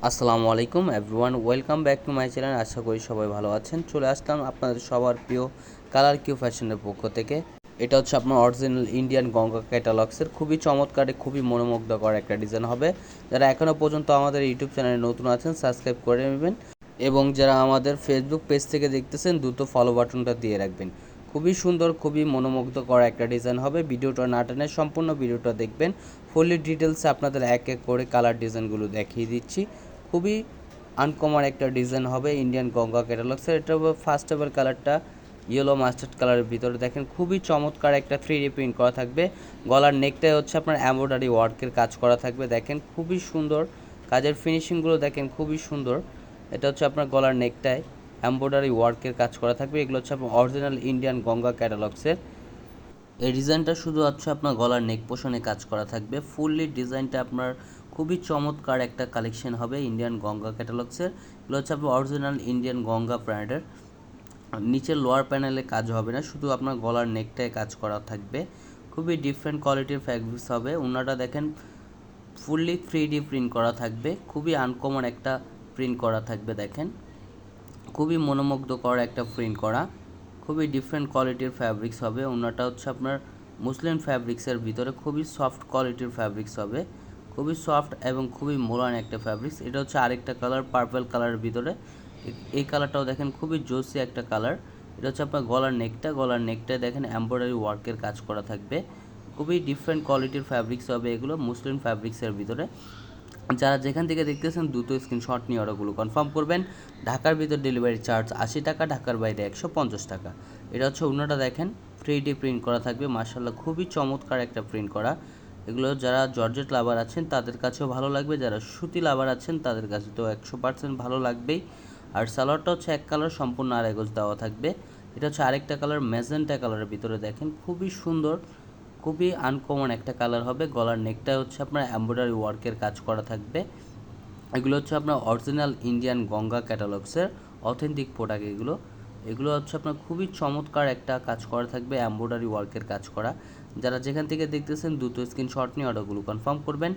আসসালামু আলাইকুম everyone, welcome back to my channel. আশা করি সবাই ভালো আছেন। চলে আসলাম আপনাদের সবার প্রিয় কালার কিউ ফ্যাশনের পক্ষ থেকে। এটা হচ্ছে আপনার অরিজিনাল ইন্ডিয়ান গঙ্গা ক্যাটালগসের খুবই চমৎকার, খুবই মনোমুগ্ধকর একটা ডিজাইন হবে। যারা এখনও পর্যন্ত আমাদের ইউটিউব চ্যানেলে নতুন আছেন সাবস্ক্রাইব করে নেবেন, এবং যারা আমাদের ফেসবুক পেজ থেকে দেখতেছেন দ্রুত ফলো বাটনটা দিয়ে রাখবেন। খুবই সুন্দর, খুবই মনোমুগ্ধকর একটা ডিজাইন হবে। ভিডিওটা না টেনে সম্পূর্ণ ভিডিওটা দেখবেন। ফুললি ডিটেলসে আপনাদের এক এক করে কালার ডিজাইনগুলো দেখিয়ে দিচ্ছি। খুবই আনকমন একটা ডিজাইন হবে ইন্ডিয়ান গঙ্গা ক্যাটালগসের। এটা ফার্স্ট এভার কালারটা ইয়েলো মাস্টার্ড কালারের ভিতরে দেখেন খুবই চমৎকার একটা 3D প্রিন্ট করা থাকবে। গলার নেকটাই হচ্ছে আপনার এমব্রয়ডারি ওয়ার্কের কাজ করা থাকবে। দেখেন খুবই সুন্দর কাজের ফিনিশিংগুলো, দেখেন খুবই সুন্দর। এটা হচ্ছে আপনার গলার নেকটায় এমব্রয়ডারি ওয়ার্কের কাজ করা থাকবে। এগুলো হচ্ছে আপনার অরিজিনাল ইন্ডিয়ান গঙ্গা ক্যাটালগসের। এই ডিজাইনটা শুধু হচ্ছে আপনার গলার নেক পোষণে কাজ করা থাকবে। ফুললি ডিজাইনটা আপনার খুবই চমৎকার একটা কালেকশন হবে ইন্ডিয়ান গঙ্গা ক্যাটালগসের। এগুলো হচ্ছে আপনার অরিজিনাল ইন্ডিয়ান গঙ্গা ব্র্যান্ডের। নিচের লোয়ার প্যানেলে কাজ হবে না, শুধু আপনার গলার নেকটায় কাজ করা থাকবে। খুবই ডিফারেন্ট কোয়ালিটির ফ্যাব্রিক্স হবে। ওনাটা দেখেন ফুললি 3D প্রিন্ট করা থাকবে, খুবই আনকমন একটা প্রিন্ট করা থাকবে। দেখেন খুবই মনোমুগ্ধকর একটা প্রিন্ট করা, খুবই ডিফারেন্ট কোয়ালিটির ফ্যাব্রিক্স হবে। ওনাটা হচ্ছে আপনার মুসলিম ফ্যাব্রিক্সের ভিতরে খুবই সফট কোয়ালিটির ফ্যাব্রিক্স হবে, খুবই সফট এবং খুবই মোলায়েম একটা ফ্যাব্রিক্স। এটা হচ্ছে আরেকটা কালার পার্পল কালারের ভিতরে। এই কালারটাও দেখেন খুবই জোসি একটা কালার। এটা হচ্ছে আপনার গলার নেকটা দেখেন এমব্রয়ডারি ওয়ার্কের কাজ করা থাকবে। খুবই ডিফারেন্ট কোয়ালিটির ফ্যাব্রিক্স হবে এগুলো মুসলিম ফ্যাব্রিক্সের ভিতরে। যারা যেখান থেকে দেখতেছেন দ্রুত স্ক্রিনশট নিয়ে অর্ডারগুলো কনফার্ম করবেন। ঢাকার ভিতর ডেলিভারি চার্জ 80 টাকা, ঢাকার বাইরে 150 টাকা। এটা হচ্ছে অন্যটা দেখেন 3D প্রিন্ট করা থাকবে। মার্শাল্লাহ খুবই চমৎকার একটা প্রিন্ট করা। এগুলো যারা জর্জেট লাভার আছেন তাদের কাছেও ভালো লাগবে, যারা সুতি লাভার আছেন তাদের কাছে তো 100% ভালো লাগবেই। আর সালোয়ারটা হচ্ছে এক কালার, সম্পূর্ণ আড়াই গজ দেওয়া থাকবে। এটা হচ্ছে আরেকটা কালার ম্যাজেন্টা কালারের ভিতরে দেখেন খুবই সুন্দর, খুবই আনকমন একটা কালার হবে। গলার নেকটা হচ্ছে আপনার এমব্রয়ডারি ওয়ার্কের কাজ করা থাকবে। এগুলো হচ্ছে আপনার অরিজিনাল ইন্ডিয়ান গঙ্গা ক্যাটালগসের অথেন্টিক প্রোডাক্ট। এগুলো হচ্ছে আপনার খুবই চমৎকার একটা কাজ করা থাকবে, এমব্রয়ডারি ওয়ার্কের কাজ করা। যারা যেখান থেকে দেখতেছেন দ্রুত স্ক্রিনশট নিয়ে অর্ডারগুলো কনফার্ম করবেন।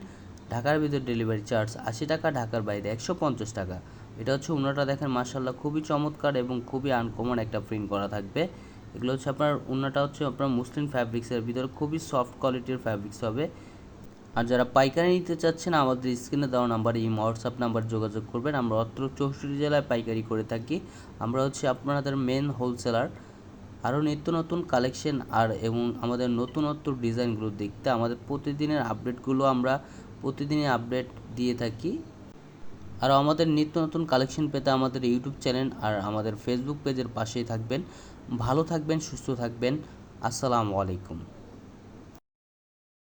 ঢাকার ভিতর ডেলিভারি চার্জ 80 টাকা, ঢাকার বাইরে 150 টাকা। এটা হচ্ছে উন্নাটা দেখেন মার্শাল্লাহ খুবই চমৎকার এবং খুবই আনকমন একটা প্রিন্ট করা থাকবে। এগুলো হচ্ছে আপনার উন্নাটা হচ্ছে আপনার মুসলিম ফ্যাব্রিক্সের ভিতরে খুবই সফট কোয়ালিটির ফ্যাব্রিক্স হবে। আর যারা পাইকারি নিতে চাচ্ছেন আমাদের স্ক্রিনে দেওয়া নাম্বারে এই হোয়াটসঅ্যাপ নাম্বার যোগাযোগ করবেন। আমরা অত্র 64 জেলায় পাইকারি করে থাকি। আমরা হচ্ছে আপনাদের মেন হোলসেলার। আরও নিত্য নতুন কালেকশন এবং আমাদের নতুনত্ব ডিজাইনগুলো দেখতে আমাদের প্রতিদিনের আপডেটগুলো আমরা প্রতিদিনই আপডেট দিয়ে থাকি। আর আমাদের নিত্য নতুন কালেকশন পেতে আমাদের ইউটিউব চ্যানেল আর আমাদের ফেসবুক পেজের পাশেই থাকবেন। ভালো থাকবেন, সুস্থ থাকবেন। আসসালামু আলাইকুম।